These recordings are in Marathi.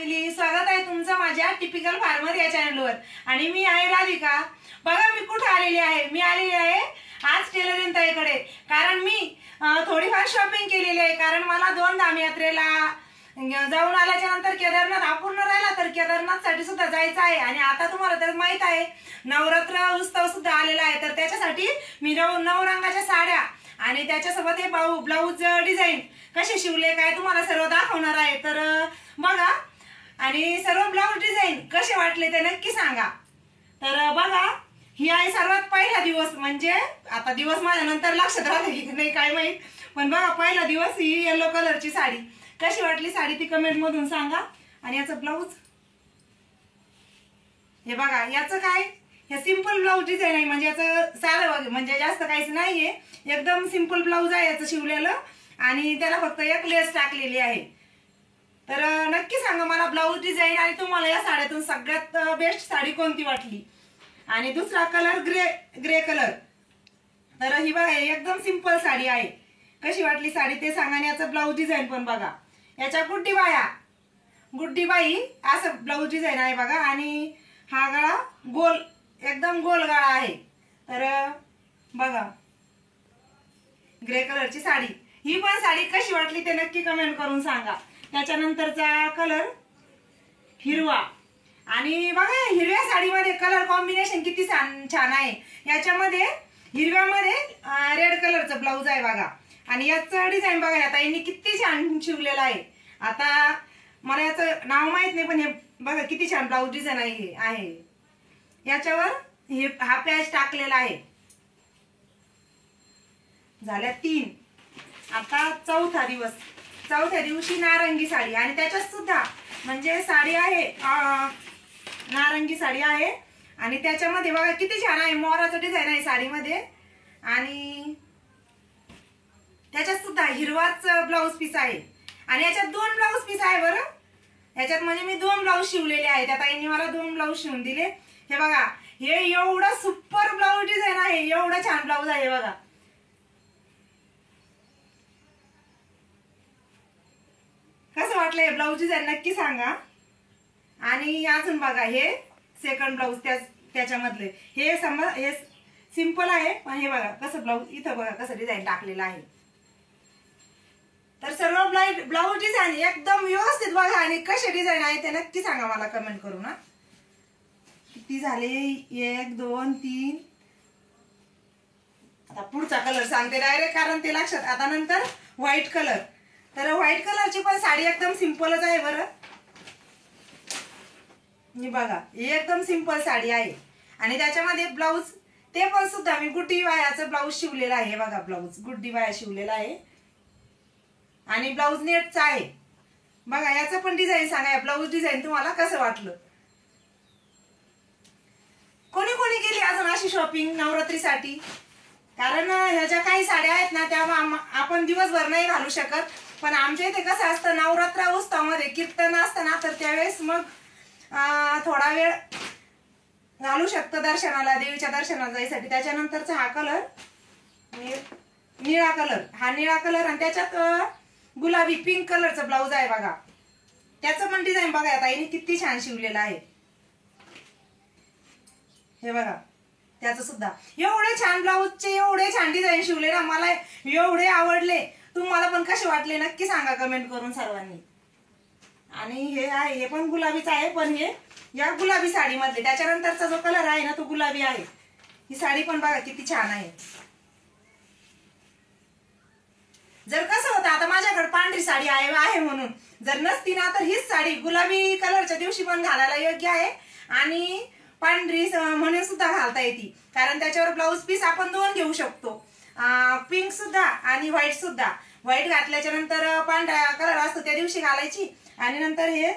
फॅमिली, स्वागत आहे तुमचं माझ्या टिपिकल फार्मर या चॅनलवर। आणि मी आहे राधिका। बघा मी कुठे आलेली आहे, मी आलेली आहे आज टेलरिंग ताईकडे, कारण मी थोडीफार शॉपिंग केलेली आहे। कारण मला 2 धाम यात्रेला जाऊन आल्याच्या नंतर केदारनाथ अपूर्ण राहिला, तर केदारनाथसाठी सुद्धा जायचं आहे। आणि आता तुम्हाला तर माहित आहे नवरात्र उत्सव सुद्धा आलेला आहे, तर त्याच्यासाठी मी 9 रंगाच्या साड्या आणि त्याच्यासोबत हे ब्लाऊज डिझाईन कसे शिवले काय तुम्हाला सर्व दाखवणार आहे। तर बघा आणि सर्व ब्लाऊज डिझाईन कसे वाटले ते नक्की सांगा। तर बघा ही आहे सर्वात पहिला दिवस, म्हणजे आता दिवस माझ्या नंतर लक्षात राहते की नाही काय माहित, पण बघा पहिला दिवस ही येलो कलरची साडी। कशी वाटली साडी ती कमेंट मधून सांगा। आणि याचं ब्लाऊज हे बघा, याचं काय हे सिंपल ब्लाऊज डिझाईन आहे, म्हणजे याचं साधं म्हणजे जास्त काहीच नाहीये, एकदम सिंपल ब्लाऊज आहे याचं शिवलेलं। आणि त्याला फक्त एक लेस टाकलेली आहे। तर नक्की सांगा मला ब्लाऊज डिझाईन आणि तुम्हाला या साड्यातून सगळ्यात बेस्ट साडी कोणती वाटली। आणि दुसरा कलर ग्रे कलर। तर ही बघा एकदम सिंपल साडी आहे, कशी वाटली साडी ते सांगा। आणि याचं ब्लाऊज डिझाईन पण बघा, याच्या गुड्डी बाई असं ब्लाऊज डिझाईन आहे बघा। आणि हा गळा गोल, एकदम गोल गळा आहे। तर बघा ग्रे कलरची साडी, ही पण साडी कशी वाटली ते नक्की कमेंट करून सांगा। त्याच्यानंतरचा कलर हिरवा, आणि बघा हिरव्या साडीमध्ये कलर कॉम्बिनेशन किती छान आहे। याच्यामध्ये हिरव्यामध्ये रेड कलरचं ब्लाऊज आहे बघा। आणि याचं डिझाईन बघा आता यांनी किती छान शिवलेलं आहे। आता मला याचं नाव माहित नाही, पण हे बघा किती छान ब्लाऊज डिझाईन आहे। याच्यावर हे हा पॅच टाकलेला आहे। झाल्या 3। आता चौथा दिवस, चौथ्या दिवशी नारंगी साडी, आणि त्याच्यात सुद्धा म्हणजे साडी आहे नारंगी साडी आहे। आणि त्याच्यामध्ये बघा किती छान आहे, मोराचं डिझाईन आहे साडीमध्ये। आणि त्याच्यात सुद्धा हिरवाच ब्लाऊज पीस आहे। आणि याच्यात 2 ब्लाऊज पीस आहे बरं, याच्यात म्हणजे मी 2 ब्लाऊज शिवलेले आहेत। त्या ताईंनी मला 2 ब्लाऊज शिवून दिले। हे बघा हे एवढं सुपर ब्लाऊज डिझाईन आहे, एवढं छान ब्लाऊज आहे बघा। कसं वाटलं हे ब्लाऊज डिझाईन नक्की सांगा। आणि अजून बघा हे सेकंड ब्लाऊज त्याच्यामधले हे हे सिंपल आहे, पण हे बघा कसं ब्लाऊज इथं बघा कसं डिझाईन टाकलेलं आहे। तर सर्व ब्लाऊज डिझाईन एकदम व्यवस्थित बघा, आणि कसे डिझाईन आहे ते नक्की सांगा मला कमेंट करून। ना किती झाले 1 2 3, आता पुढचा कलर सांगते डायरेक्ट, कारण ते लक्षात। आता नंतर व्हाईट कलर, तर व्हाईट कलरची पण साडी एकदम सिंपलच आहे बरं। हे बघा एकदम सिंपल साडी आहे। आणि त्याच्यामध्ये ब्लाऊज ते पण सुद्धा मी गुड्डी बायाचं ब्लाऊज शिवलेला आहे बघा, ब्लाऊज गुड्डी बाया शिवलेला आहे। आणि ब्लाऊज नेटचा आहे बघा। याचं पण डिझाईन सांगा, ब्लाऊज डिझाईन तुम्हाला कसं वाटलं। कोणी कोणी केली अजून अशी शॉपिंग नवरात्रीसाठी, कारण ह्या ज्या काही साड्या आहेत ना त्या आपण दिवसभर नाही घालू शकत, पण आमच्या इथे कसं असतं नवरात्र उत्सवामध्ये कीर्तन असतं ना, तर त्यावेळेस मग थोडा वेळ घालू शकतो दर्शनाला, देवीच्या दर्शनाला जायसाठी। त्याच्यानंतरचा हा कलर निळा कलर, हा निळा कलर, आणि त्याच्यात गुलाबी पिंक कलरचं ब्लाऊज आहे बघा। त्याचं पण डिझाईन बघा आता हिने किती छान शिवलेलं आहे। हे बघा त्याचं सुद्धा एवढे छान ब्लाऊजचे एवढे छान डिझाईन शिवले ना, मला एवढे आवडले। तुम्हाला पण कसे वाटले नक्की सांगा कमेंट करून सर्वांनी। आणि हे आहे हे पण गुलाबीच आहे, पण हे या गुलाबी साडी मधले त्याच्यानंतरचा जो कलर आहे ना तो गुलाबी आहे। ही साडी पण बघा किती छान आहे। जर कसं होतं आता माझ्याकडे पांढरी साडी आहे म्हणून, जर नसती ना तर हीच साडी गुलाबी कलरच्या दिवशी पण घालायला योग्य आहे, आणि पांढरी म्हणून सुद्धा घालता येते, कारण त्याच्यावर ब्लाऊज पीस आपण 2 घेऊ शकतो, पिंक सुद्धा आणि व्हाईट सुद्धा। व्हाईट घातल्याच्या नंतर पांढरा कलर असतो त्या दिवशी घालायची, आणि नंतर हे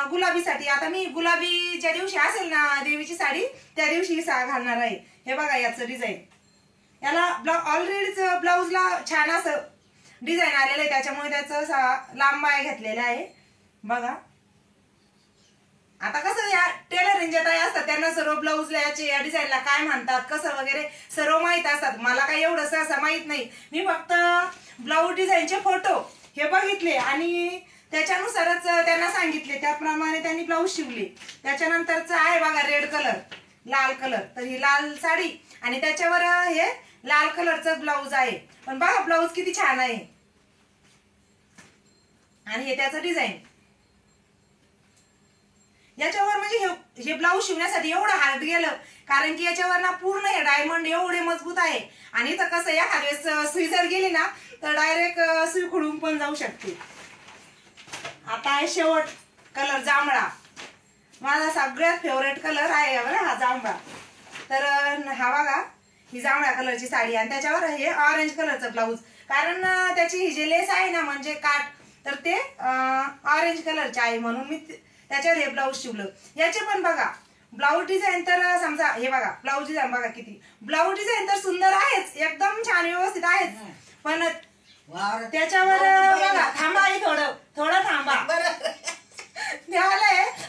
गुलाबीसाठी आता मी गुलाबी ज्या दिवशी असेल ना देवीची साडी त्या दिवशी घालणार आहे। हे बघा याचं डिझाईन, याला ऑलरेडीच ब्लाऊजला छान असं डिझाईन आलेलं आहे, त्याच्यामुळे त्याचं लांब बाय घेतलेलं आहे बघा। आता कसं या टेलरिंग जे ताई असतात त्यांना सर्व ब्लाऊजला या डिझाईनला काय म्हणतात कसं वगैरे सर्व माहित असतात, मला काही एवढं सहसा माहित नाही। मी फक्त ब्लाऊज डिझाईनचे फोटो हे बघितले आणि त्याच्यानुसारच त्यांना सांगितले, त्याप्रमाणे त्यांनी ब्लाऊज शिवले. त्याच्यानंतरच आहे बघा रेड कलर, लाल कलर. तर ही लाल साडी आणि त्याच्यावर हे लाल कलरचं ब्लाऊज आहे. पण बघा ब्लाऊज किती छान आहे. आणि हे त्याचं डिझाईन. याच्यावर म्हणजे हे ब्लाऊज शिवण्यासाठी एवढं हार्ड गेलं, कारण की याच्यावर ना पूर्ण हे डायमंड एवढे मजबूत आहे. आणि तर कसं एखाद्या वेळेस सुई जर गेली ना तर डायरेक्ट सुई खुडून पण जाऊ शकते. आता आहे शेवट कलर जांभळा. माझा सगळ्यात फेवरेट कलर आहे बरं हा जांभळा. तर हा बघा ही जांभळ्या कलरची साडी आणि त्याच्यावर हे ऑरेंज कलरचं ब्लाऊज. कारण त्याची ही जे लेस आहे ना म्हणजे काठ, तर ते ऑरेंज कलरचे आहे म्हणून मी त्याच्यावर हे ब्लाऊज शिवलं. याचे पण बघा ब्लाऊज डिझाईन. तर समजा हे बघा ब्लाऊज डिझाईन बघा किती. ब्लाऊज डिझाईन तर सुंदर आहेच, एकदम छान व्यवस्थित आहेच. पण त्याच्यावर बघा थांबा थोडं थांबा.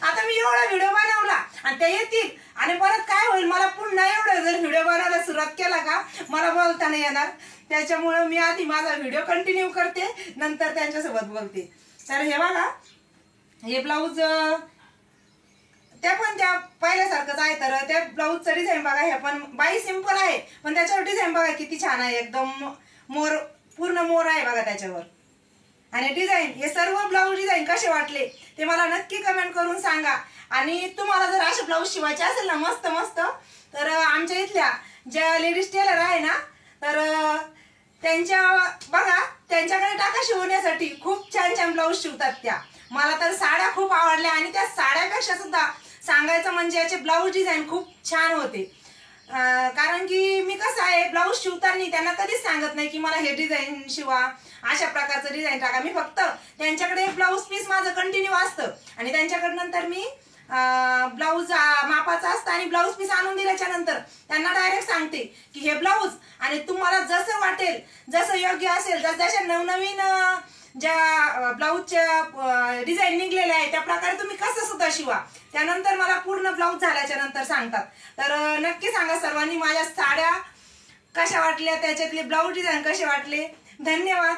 आता मी एवढा व्हिडिओ बनवला आणि ते येतील आणि परत काय होईल, मला पुन्हा एवढं जर व्हिडिओ बनवायला सुरुवात केला का मला बोलता नाही येणार. त्याच्यामुळे मी आधी माझा व्हिडिओ कंटिन्यू करते, नंतर त्यांच्यासोबत बोलते. तर हे बघा हे ब्लाऊज त्या पण त्या पहिल्यासारखंच आहे. तर त्या ब्लाऊजचं डिझाईन बघा. हे पण बाई सिंपल आहे पण त्याच्यावर डिझाईन बघा किती छान आहे. एकदम मोर, पूर्ण मोर आहे बघा त्याच्यावर. आणि डिझाईन हे सर्व ब्लाऊज डिझाईन कसे वाटले ते मला नक्की कमेंट करून सांगा. आणि तुम्हाला जर असे ब्लाऊज शिवायचे असेल ना मस्त मस्त, तर आमच्या इथल्या ज्या लेडीज टेलर आहे ना तर त्यांच्या बघा त्यांच्याकडे टाका शिवण्यासाठी. खूप छान छान ब्लाऊज शिवतात त्या. मला तर साड्या खूप आवडल्या आणि त्या साड्यापेक्षा सुद्धा सांगायचं म्हणजे याचे ब्लाऊज डिझाईन खूप छान होते. कारण की मी कसं आहे ब्लाऊज शिवताना त्यांना कधीच सांगत नाही की मला हे डिझाईन शिवा, अशा प्रकारचं डिझाईन टाका. मी फक्त त्यांच्याकडे ब्लाऊज पीस माझं कंटिन्यू असतं आणि त्यांच्याकडे नंतर मी ब्लाऊज मापाचा असतं आणि ब्लाऊज पीस आणून दिल्याच्या नंतर त्यांना डायरेक्ट सांगते की हे ब्लाऊज आणि तुम्हाला जसं वाटेल, जसं योग्य असेल, जशा नवनवीन ज्या ब्लाऊजच्या डिझाईन निघलेल्या आहे त्या प्रकारे तुम्ही कसं सुद्धा शिवा. त्यानंतर मला पूर्ण ब्लाऊज झाल्याच्या नंतर सांगतात. तर नक्की सांगा सर्वांनी माझ्या साड्या कशा वाटल्या, त्याच्यातले ब्लाऊज डिझाईन कसे वाटले. धन्यवाद.